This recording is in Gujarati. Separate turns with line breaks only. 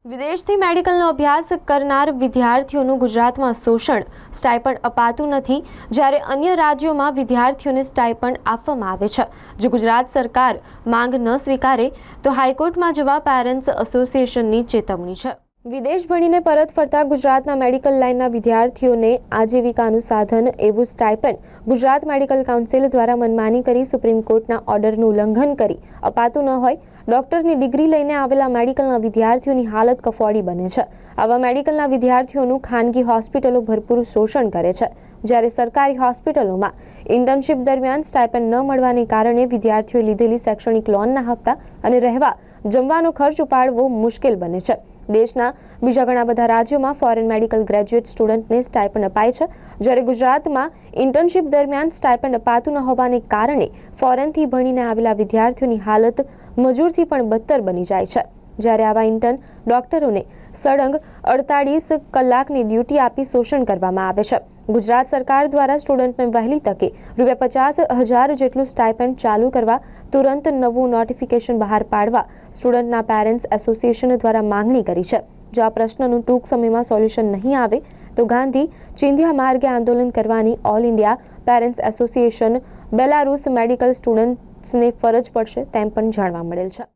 વિદેશથી મેડિકલનો અભ્યાસ કરનાર વિદ્યાર્થીઓનું ગુજરાતમાં શોષણ, સ્ટાઇપન્ડ અપાતું નથી, જ્યારે અન્ય રાજ્યોમાં વિદ્યાર્થીઓને સ્ટાઇપન્ડ આપવામાં આવે છે. જો ગુજરાત સરકાર માંગ ન સ્વીકારે તો હાઈકોર્ટમાં જવા પેરેન્ટ્સ એસોસિએશનની ચેતવણી છે. વિદેશ ભણીને પરત ફરતા ગુજરાતના મેડિકલ લાઇનના વિદ્યાર્થીઓને આજીવિકાનું સાધન એવું સ્ટાઇપન્ડ ગુજરાત મેડિકલ કાઉન્સિલ દ્વારા મનમાની કરી સુપ્રીમ કોર્ટના ઓર્ડરનું ઉલ્લંઘન કરી અપાતું ન હોય, ડોક્ટરની ડિગ્રી લઈને આવેલા મેડિકલના વિદ્યાર્થીઓની હાલત કફોડી બને છે. આવા મેડિકલના વિદ્યાર્થીઓનું ખાનગી હોસ્પિટલો ભરપૂર શોષણ કરે છે, જ્યારે સરકારી હોસ્પિટલોમાં ઇન્ટર્નશીપ દરમિયાન સ્ટાઇપન્ડ ન મળવાને કારણે વિદ્યાર્થીઓએ લીધેલી શૈક્ષણિક લોનના હપ્તા અને રહેવા જમવાનો ખર્ચ ઉપાડવો મુશ્કેલ બને છે. દેશના બીજા ઘણા બધા રાજ્યોમાં ફોરેન મેડિકલ ગ્રેજ્યુએટ સ્ટુડન્ટને સ્ટાઇપન્ડ અપાય છે, જ્યારે ગુજરાતમાં ઇન્ટર્નશીપ દરમિયાન સ્ટાઇપન્ડ અપાતું ન હોવાને કારણે ફોરેનથી ભણીને આવેલા વિદ્યાર્થીઓની હાલત મજૂરથી પણ બદતર બની જાય છે. જ્યારે આવા ઇન્ટર્ન ડોક્ટરોને સળંગ 48 કલાકની ડ્યુટી આપી શોષણ કરવામાં આવે છે. ગુજરાત સરકાર દ્વારા સ્ટુડન્ટને વહેલી તકે ₹50,000 જેટલું સ્ટાઇપન્ડ ચાલુ કરવા તુરંત નવું નોટિફિકેશન બહાર પાડવા સ્ટુડન્ટના પેરેન્ટ્સ એસોસિએશન દ્વારા માંગણી કરી છે. જો આ પ્રશ્નનું ટૂંક સમયમાં સોલ્યુશન નહીં આવે તો ગાંધી ચિંધ્યા માર્ગે આંદોલન કરવાની all India parents association Belarus medical સ્ટુડન્ટ્સને ફરજ પડશે તેમ પણ જાણવા મળેલ છે.